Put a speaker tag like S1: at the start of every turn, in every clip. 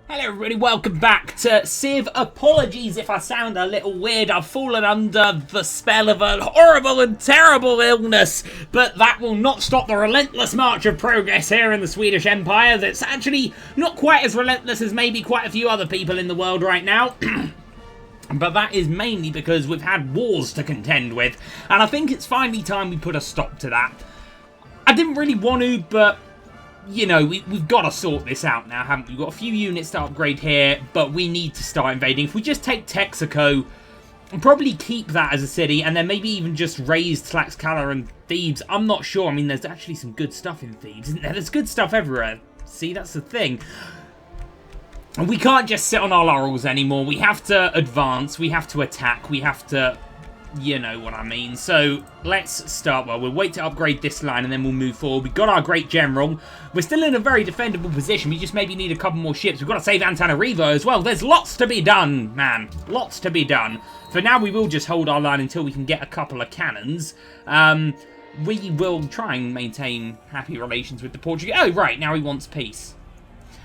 S1: Hello everybody, welcome back to Civ. Apologies if I sound a little weird. I've fallen under the spell of a horrible and terrible illness, but that will not stop the relentless march of progress here in the Swedish Empire. That's actually not quite as relentless as maybe quite a few other people in the world right now. But that is mainly because we've had wars to contend with, and I think it's finally time we put a stop to that. I didn't really want to, but you know, we've got to sort this out now, haven't we? We've got a few units to upgrade here, but we need to start invading. If we just take Texaco and probably keep that as a city, and then maybe even just raise Tlaxcala and Thebes, I'm not sure. I mean, there's actually some good stuff in Thebes, isn't there? There's good stuff everywhere. See, that's the thing. And we can't just sit on our laurels anymore. We have to advance, we have to attack, we have to... You know what I mean. So, let's start. Well, we'll wait to upgrade this line and then we'll move forward. We've got our great general. We're still in a very defendable position. We just maybe need a couple more ships. We've got to save Antananarivo as well. There's lots to be done, man. Lots to be done. For now, we will just hold our line until we can get a couple of cannons. We will try and maintain happy relations with the Portuguese. Oh, right. Now he wants peace.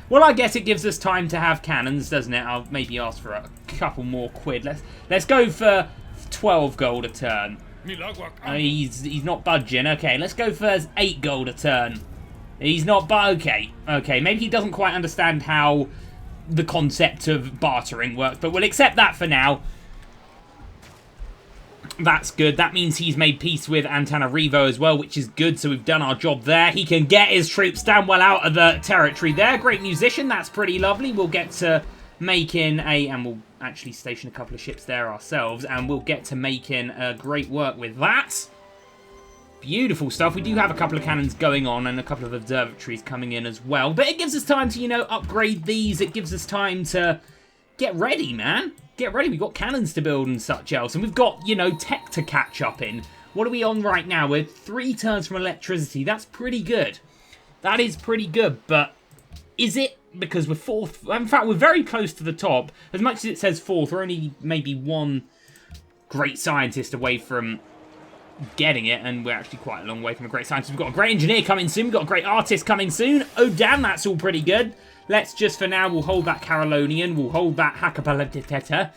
S1: Well, I guess it gives us time to have cannons, doesn't it? I'll maybe ask for a couple more quid. Let's go for 12 gold a turn. He's not budging. Okay, let's go for 8 gold a turn. He's not okay. Maybe he doesn't quite understand how the concept of bartering works, but we'll accept that for now. That's good. That means he's made peace with Antananarivo as well, which is good. So we've done our job there. He can get his troops down well out of the territory there. Great musician. That's pretty lovely. We'll get to making and we'll actually station a couple of ships there ourselves, and we'll get to making great work with that. Beautiful stuff. We do have a couple of cannons going on and a couple of observatories coming in as well, but it gives us time to, you know, upgrade these. It gives us time to get ready, man. Get ready. We've got cannons to build and such else, and we've got, you know, tech to catch up in. What are we on right now? We're 3 turns from electricity. That's pretty good. That is pretty good, but is it? Because we're 4th. In fact, we're very close to the top. As much as it says 4th, we're only maybe 1 great scientist away from getting it, and we're actually quite a long way from a great scientist. We've got a great engineer coming soon. We've got a great artist coming soon. Oh, damn, that's all pretty good. Let's just, for now, we'll hold that Carolonian. We'll hold that Hacapalateta.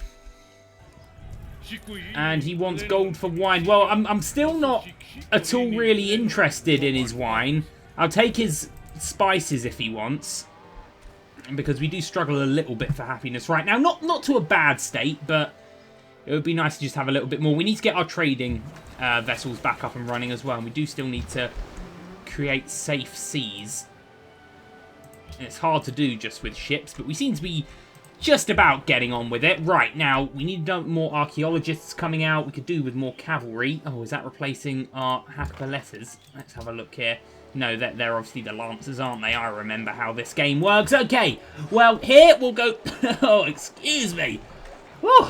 S1: And he wants gold for wine. Well, I'm still not at all really interested in his wine. I'll take his spices if he wants, because we do struggle a little bit for happiness right now. Not to a bad state, but it would be nice to just have a little bit more. We need to get our trading vessels back up and running as well, and we do still need to create safe seas. And it's hard to do just with ships, but we seem to be just about getting on with it. Right, now, we need more archaeologists coming out. We could do with more cavalry. Oh, is that replacing our Hackpaletters? Let's have a look here. No, they're obviously the Lancers, aren't they? I remember how this game works. Okay, well, here we'll go... Oh, excuse me. Whew.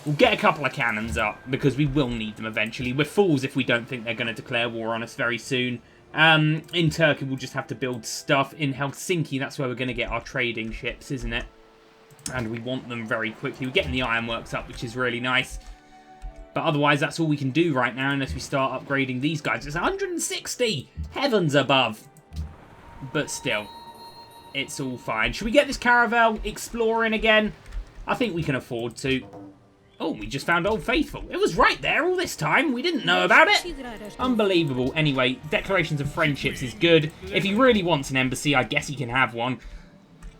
S1: We'll get a couple of cannons up, because we will need them eventually. We're fools if we don't think they're going to declare war on us very soon. In Turkey, we'll just have to build stuff. In Helsinki, that's where we're going to get our trading ships, isn't it? And we want them very quickly. We're getting the ironworks up, which is really nice. But otherwise, that's all we can do right now unless we start upgrading these guys. It's 160! Heavens above! But still, it's all fine. Should we get this caravel exploring again? I think we can afford to. Oh, we just found Old Faithful. It was right there all this time. We didn't know about it. Unbelievable. Anyway, declarations of friendships is good. If he really wants an embassy, I guess he can have one.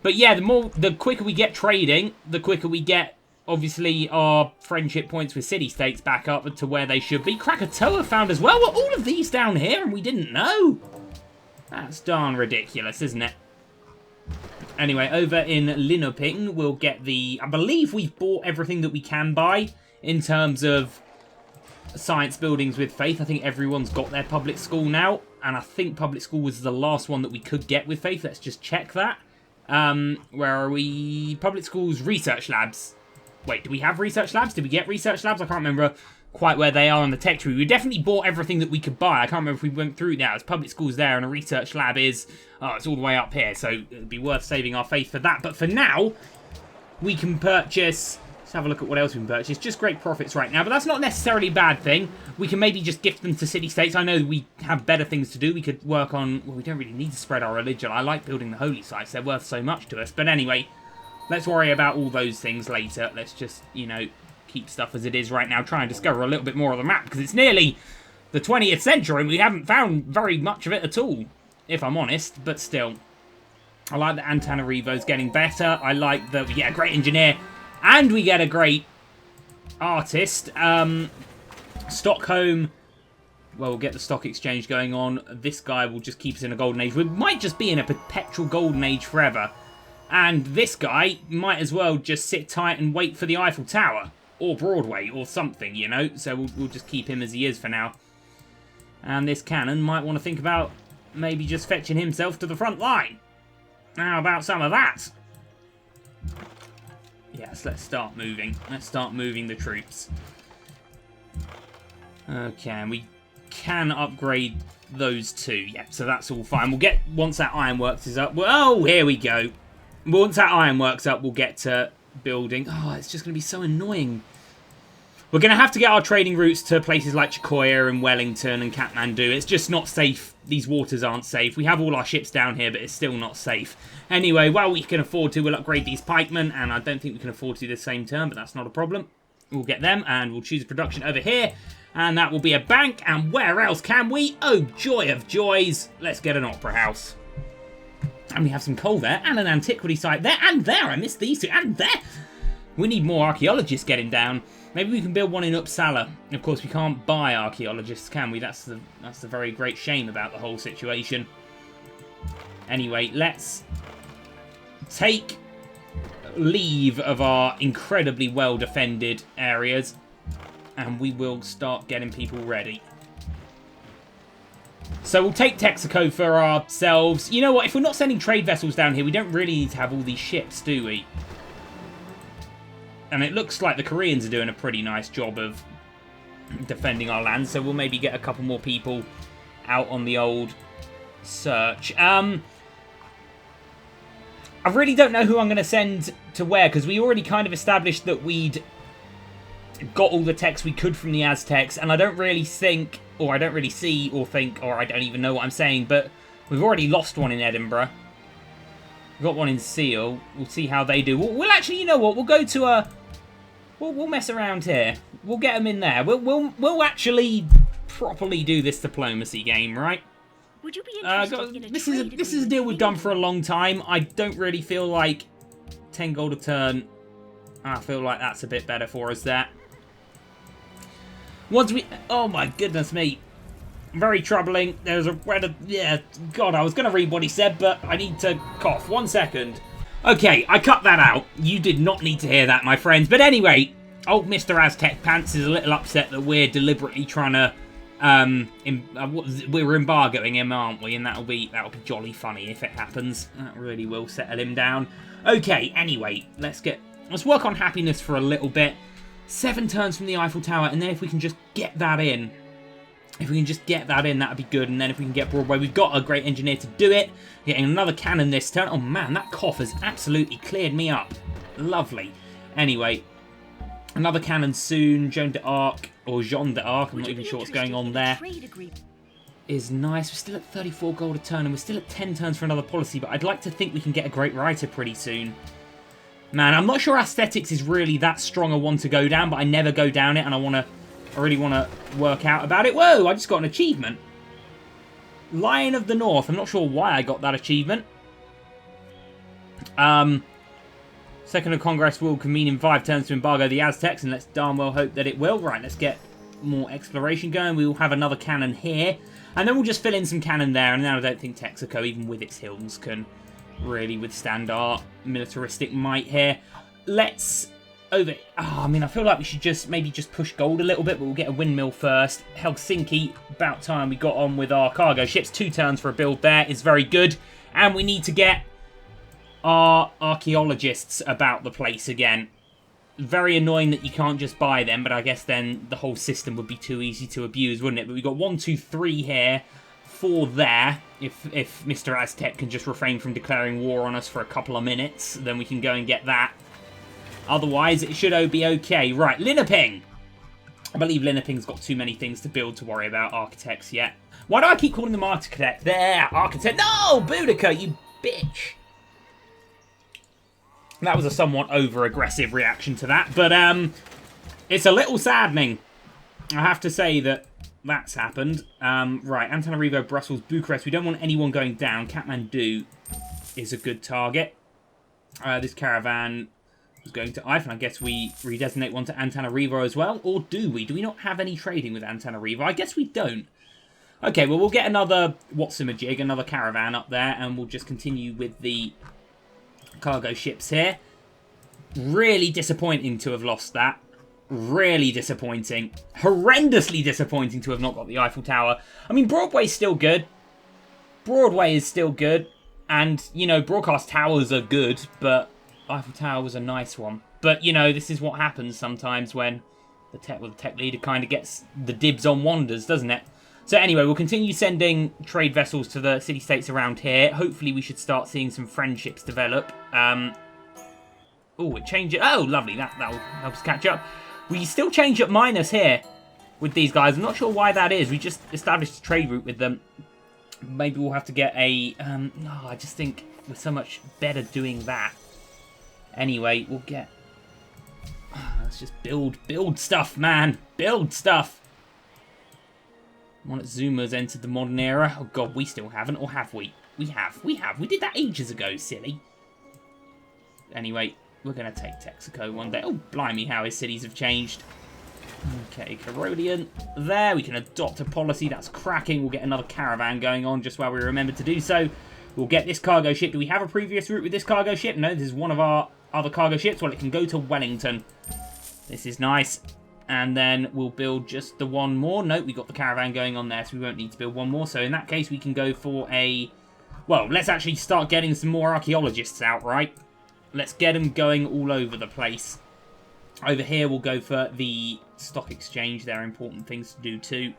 S1: But yeah, the quicker we get trading, the quicker we get, obviously, our friendship points with city-states back up to where they should be. Krakatoa found as well. Were all of these down here and we didn't know? That's darn ridiculous, isn't it? Anyway, over in Linoping, we'll get the... I believe we've bought everything that we can buy in terms of science buildings with Faith. I think everyone's got their public school now. And I think public school was the last one that we could get with Faith. Let's just check that. Where are we? Public schools, research labs. Wait, do we have research labs? Did we get research labs? I can't remember quite where they are on the tech tree. We definitely bought everything that we could buy. I can't remember if we went through now. There's public schools there and a research lab is... Oh, it's all the way up here, so it'd be worth saving our Faith for that. But for now, we can purchase... Let's have a look at what else we can purchase. Just great profits right now, but that's not necessarily a bad thing. We can maybe just gift them to city-states. I know we have better things to do. We could work on... Well, we don't really need to spread our religion. I like building the holy sites. They're worth so much to us. But anyway, Let's worry about all those things later. Let's just, you know, keep stuff as it is right now. Try and discover a little bit more of the map, because it's nearly the 20th century and we haven't found very much of it at all, if I'm honest. But still, I like that Antananarivo's getting better. I like that we get a great engineer and we get a great artist. Stockholm, well, we'll get the stock exchange going on. This guy will just keep us in a golden age. We might just be in a perpetual golden age forever. And this guy might as well just sit tight and wait for the Eiffel Tower. Or Broadway, or something, you know. So we'll just keep him as he is for now. And this cannon might want to think about maybe just fetching himself to the front line. How about some of that? Yes, let's start moving. Let's start moving the troops. Okay, and we can upgrade those two. Yeah, so that's all fine. We'll get, once that ironworks is up. Oh, here we go. Once that ironworks up, we'll get to building. Oh, it's just going to be so annoying. We're going to have to get our trading routes to places like Chocoya and Wellington and Kathmandu. It's just not safe. These waters aren't safe. We have all our ships down here, but it's still not safe. Anyway, while we can afford to, we'll upgrade these pikemen, and I don't think we can afford to the same turn, but that's not a problem. We'll get them, and we'll choose production over here, and that will be a bank, and where else can we? Oh, joy of joys. Let's get an opera house. And we have some coal there, and an antiquity site there, and there. I missed these two, and there. We need more archaeologists getting down. Maybe we can build one in Uppsala. Of course, we can't buy archaeologists, can we? That's the very great shame about the whole situation. Anyway, let's take leave of our incredibly well-defended areas, and we will start getting people ready. So we'll take Texaco for ourselves. You know what? If we're not sending trade vessels down here, we don't really need to have all these ships, do we? And it looks like the Koreans are doing a pretty nice job of defending our land, so we'll maybe get a couple more people out on the old search. I really don't know who I'm going to send to where, because we already kind of established that we'd got all the techs we could from the Aztecs, and I don't really think, or I don't really see or think, or I don't even know what I'm saying, but we've already lost one in Edinburgh. We've got one in Seal. We'll see how they do. We'll actually, you know what, we'll go to a... We'll mess around here. We'll get them in there. We'll actually properly do this diplomacy game, right?
S2: Would you be interested in a
S1: this is a deal we've done for a long time. I don't really feel like 10 gold a turn. I feel like that's a bit better for us there. Once we... Oh my goodness me. Very troubling. There's a... Yeah, God, I was going to read what he said, but I need to cough. 1 second. Okay, I cut that out. You did not need to hear that, my friends. But anyway, old Mr. Aztec Pants is a little upset that we're deliberately trying to... we're embargoing him, aren't we? And that'll be jolly funny if it happens. That really will settle him down. Okay, anyway, let's work on happiness for a little bit. 7 turns from the Eiffel Tower, and then if we can just get that in... that'd be good. And then if we can get Broadway, we've got a great engineer to do it. Getting another cannon this turn. Oh man, that cough has absolutely cleared me up. Lovely. Anyway, another cannon soon. Jeanne d'Arc, I'm not even sure what's going on there. Is nice. We're still at 34 gold a turn, and we're still at 10 turns for another policy, but I'd like to think we can get a great writer pretty soon. Man, I'm not sure aesthetics is really that strong a one to go down, but I never go down it, and I really want to work out about it. Whoa, I just got an achievement. Lion of the North. I'm not sure why I got that achievement. Second of Congress will convene in 5 turns to embargo the Aztecs, and let's darn well hope that it will. Right, let's get more exploration going. We will have another cannon here, and then we'll just fill in some cannon there, and then I don't think Texaco, even with its hills, can really withstand our militaristic might here. Let's... I mean, I feel like we should maybe just push gold a little bit, but we'll get a windmill first. Helsinki, about time we got on with our cargo ships. 2 turns for a build there is very good. And we need to get our archaeologists about the place again. Very annoying that you can't just buy them, but I guess then the whole system would be too easy to abuse, wouldn't it? But we've got 1, 2, 3 here, 4 there. If Mr. Aztec can just refrain from declaring war on us for a couple of minutes, then we can go and get that. Otherwise, it should be okay. Right, Linnaping. I believe Linnaping's got too many things to build to worry about architects yet. Why do I keep calling them architect? There, architect. No, Boudica, you bitch. That was a somewhat over-aggressive reaction to that. But it's a little saddening. I have to say that that's happened. Right, Antananarivo, Brussels, Bucharest. We don't want anyone going down. Kathmandu is a good target. This caravan was going to Ife, and I guess we redesignate one to Antananarivo as well. Or do we? Do we not have any trading with Antananarivo? I guess we don't. Okay, well, we'll get another whatsamajig, another caravan up there, and we'll just continue with the cargo ships here. Really disappointing to have lost that. Really disappointing. Horrendously disappointing to have not got the Eiffel Tower. I mean, Broadway's still good. Broadway is still good. And, you know, broadcast towers are good, but Eiffel Tower was a nice one. But, you know, this is what happens sometimes when the tech leader kind of gets the dibs on wonders, doesn't it? So anyway, we'll continue sending trade vessels to the city-states around here. Hopefully we should start seeing some friendships develop. Oh, it changed it. Oh, lovely. That'll help us catch up. We still change at minus here with these guys. I'm not sure why that is. We just established a trade route with them. Maybe we'll have to get a... no, I just think we're so much better doing that. Anyway, we'll get... let's just build stuff, man. Build stuff. Montezuma's entered the modern era. Oh, God, we still haven't. Or have we? We have. We have. We did that ages ago, silly. Anyway, we're going to take Texaco one day. Oh, blimey, how his cities have changed. Okay, Carolian. There, we can adopt a policy. That's cracking. We'll get another caravan going on just while we remember to do so. We'll get this cargo ship. Do we have a previous route with this cargo ship? No, this is one of our other cargo ships. Well, it can go to Wellington. This is nice. And then we'll build just the one more. Nope, we got the caravan going on there, so we won't need to build one more. So in that case, we can go for a... Well, let's actually start getting some more archaeologists out, right? Let's get them going all over the place. Over here, we'll go for the stock exchange. There are important things to do too.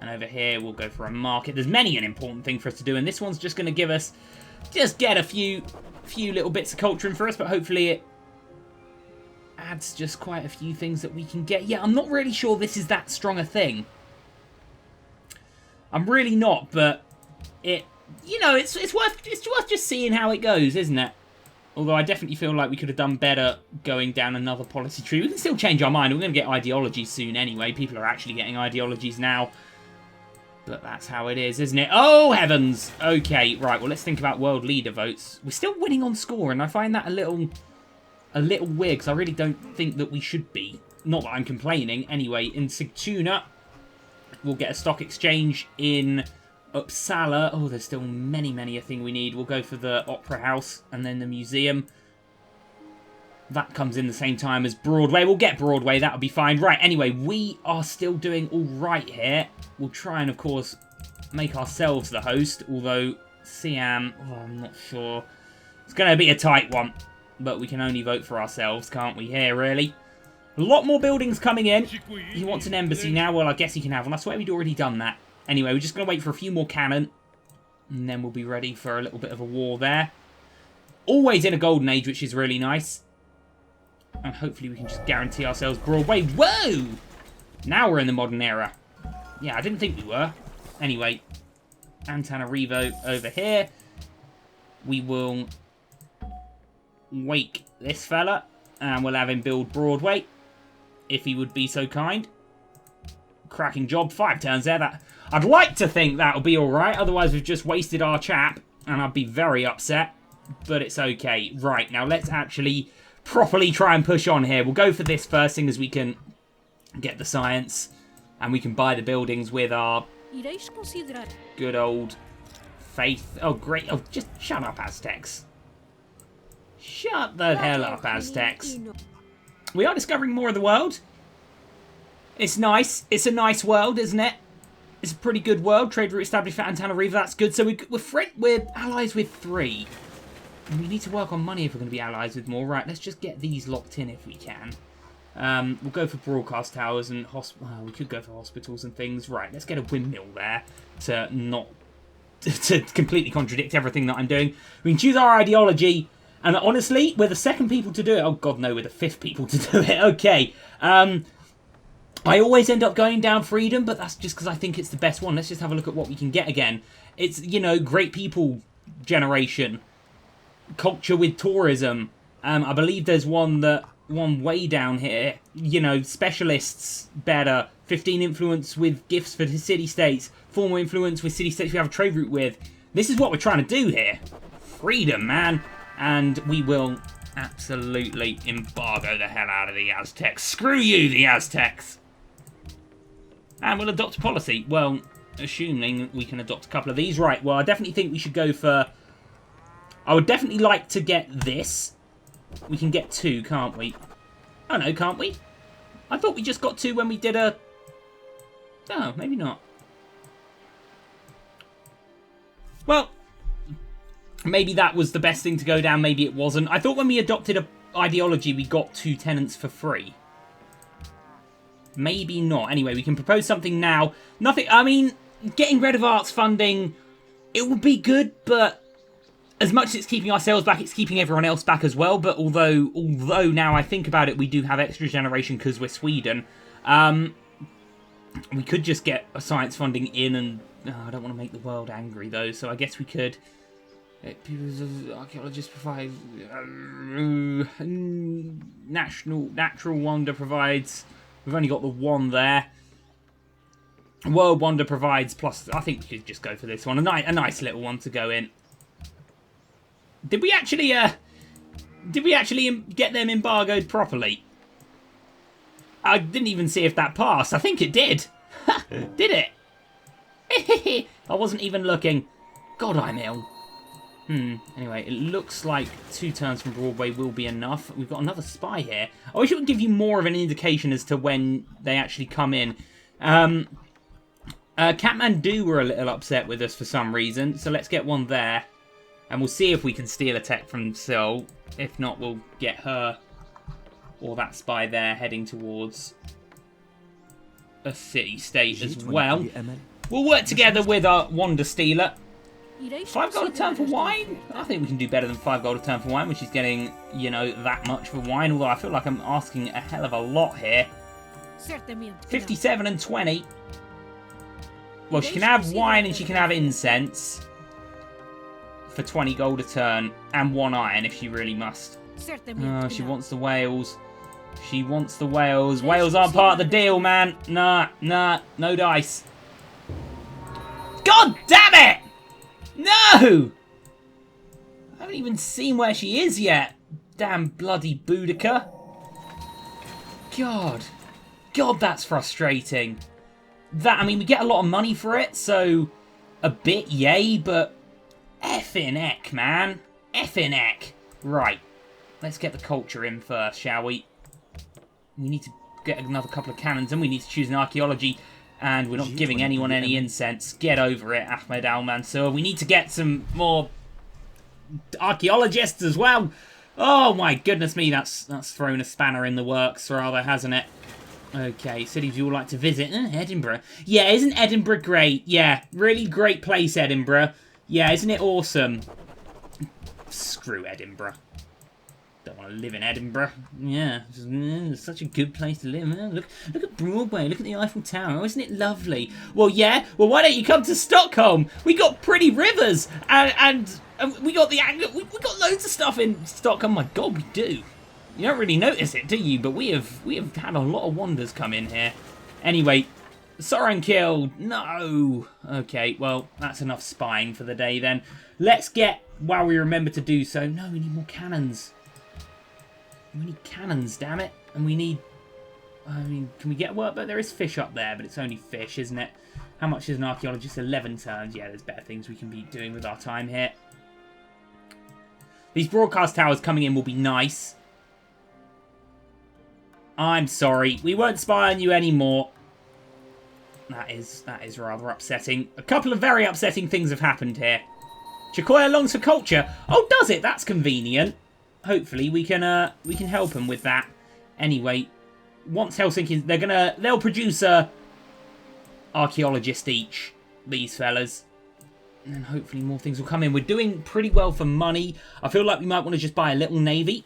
S1: And over here, we'll go for a market. There's many an important thing for us to do, and this one's just going to give us... Just get a few little bits of culture in for us, but hopefully it adds just quite a few things that we can get. Yeah, I'm not really sure this is that strong a thing. I'm really not, but it, you know, it's worth just seeing how it goes, isn't it? Although I definitely feel like we could have done better going down another policy tree. We can still change our mind. We're going to get ideologies soon anyway. People are actually getting ideologies now. But that's how it is, isn't it? Oh, heavens! Okay, right, well, let's think about world leader votes. We're still winning on score, and I find that a little weird, because I really don't think that we should be. Not that I'm complaining. Anyway, in Sigtuna, we'll get a stock exchange in Uppsala. Oh, there's still many a thing we need. We'll go for the Opera House and then the museum. That comes in the same time as Broadway. We'll get Broadway. That'll be fine. Right, anyway, we are still doing all right here. We'll try and, of course, make ourselves the host. Although, Siam, oh, I'm not sure. It's going to be a tight one. But we can only vote for ourselves, can't we, here, really? A lot more buildings coming in. He wants an embassy now. Well, I guess he can have one. I swear we'd already done that. Anyway, we're just going to wait for a few more cannon. And then we'll be ready for a little bit of a war there. Always in a golden age, which is really nice. And hopefully we can just guarantee ourselves Broadway. Whoa! Now we're in the modern era. Yeah, I didn't think we were. Anyway, Antananarivo over here. We will wake this fella. And we'll have him build Broadway. If he would be so kind. Cracking job. 5 turns there. I'd like to think that'll be alright. Otherwise, we've just wasted our chap. And I'd be very upset. But it's okay. Right, now let's actually properly try and push on here. We'll go for this first thing as we can get the science. And we can buy the buildings with our good old faith. Oh, great. Oh, just shut up, Aztecs. Shut the hell up, Aztecs. We are discovering more of the world. It's nice. It's a nice world, isn't it? It's a pretty good world. Trade route established for Antananarivo. That's good. So we're allies with 3. And we need to work on money if we're going to be allies with more. Right, let's just get these locked in if we can. We'll go for broadcast towers and we could go for hospitals and things. Right, let's get a windmill there to not to completely contradict everything that I'm doing. We can choose our ideology, and honestly, we're the 2nd people to do it. Oh god, no, we're the 5th people to do it. Okay. I always end up going down freedom, but that's just because I think it's the best one. Let's just have a look at what we can get again. It's, you know, great people generation, culture with tourism, I believe there's one way down here. You know, specialists better. 15 influence with gifts for the city-states. 4 more influence with city-states we have a trade route with. This is what we're trying to do here. Freedom, man. And we will absolutely embargo the hell out of the Aztecs. Screw you, the Aztecs. And we'll adopt a policy. Well, assuming we can adopt a couple of these. Right, well, I definitely think we should go for... I would definitely like to get this. We can get 2, can't we? Oh, no, can't we? I thought we just got 2 when we did a... Oh, maybe not. Well, maybe that was the best thing to go down. Maybe it wasn't. I thought when we adopted a ideology, we got 2 tenants for free. Maybe not. Anyway, we can propose something now. Nothing... I mean, getting rid of arts funding, it would be good, but... As much as it's keeping ourselves back, it's keeping everyone else back as well. But although now I think about it, we do have extra generation because we're Sweden. We could just get a science funding in and... Oh, I don't want to make the world angry, though, so I guess we could... Archaeologists provide... Natural Wonder provides... We've only got the 1 there. World Wonder provides plus... I think we could just go for this one. A nice little one to go in. Did we actually get them embargoed properly? I didn't even see if that passed. I think it did. Did it? I wasn't even looking. God, I'm ill. Anyway, it looks like 2 turns from Broadway will be enough. We've got another spy here. I wish it would give you more of an indication as to when they actually come in. Kathmandu were a little upset with us for some reason, so let's get one there. And we'll see if we can steal a tech from Seoul. If not, we'll get her or that spy there heading towards a city-state as well. We'll work together with our Wonder Stealer. 5 gold a turn for wine? I think we can do better than 5 gold a turn for wine, which is getting, you know, that much for wine. Although I feel like I'm asking a hell of a lot here. 57 and 20. Well, she can have wine and she can have incense. For 20 gold a turn and 1 iron if she really must. Oh, she wants the whales. She wants the whales. Whales aren't part of the deal, man. Nah, no dice. God damn it! No! I haven't even seen where she is yet. Damn bloody Boudica. God, that's frustrating. I mean, we get a lot of money for it, so a bit yay, but effing heck, man. Effing heck. Right. Let's get the culture in first, shall we? We need to get another couple of cannons, and we need to choose an archaeology. And we're not giving anyone any incense. Get over it, Ahmed Al-Mansur. We need to get some more archaeologists as well. Oh, my goodness me. That's thrown a spanner in the works, rather, hasn't it? Okay, cities you would like to visit. Edinburgh. Yeah, isn't Edinburgh great? Yeah, really great place, Edinburgh. Yeah, isn't it awesome? Screw Edinburgh. Don't want to live in Edinburgh. Yeah, it's such a good place to live. Look at Broadway. Look at the Eiffel Tower. Oh, isn't it lovely? Well, yeah. Well, why don't you come to Stockholm? We got pretty rivers, and we got we got loads of stuff in Stockholm. My God, we do. You don't really notice it, do you? But we have had a lot of wonders come in here. Anyway. Soren killed. No. Okay, well, that's enough spying for the day then. Let's get, while we remember to do so... No, we need more cannons. We need cannons, damn it. And we need... I mean, can we get work? But there is fish up there, but it's only fish, isn't it? How much is an archaeologist? 11 turns. Yeah, there's better things we can be doing with our time here. These broadcast towers coming in will be nice. I'm sorry. We won't spy on you anymore. That is rather upsetting. A couple of very upsetting things have happened here. Chakoya longs for culture. Oh, does it? That's convenient. Hopefully we can help them with that. Anyway, once Helsinki, they'll produce a archaeologist each. These fellas, and then hopefully more things will come in. We're doing pretty well for money. I feel like we might want to just buy a little navy.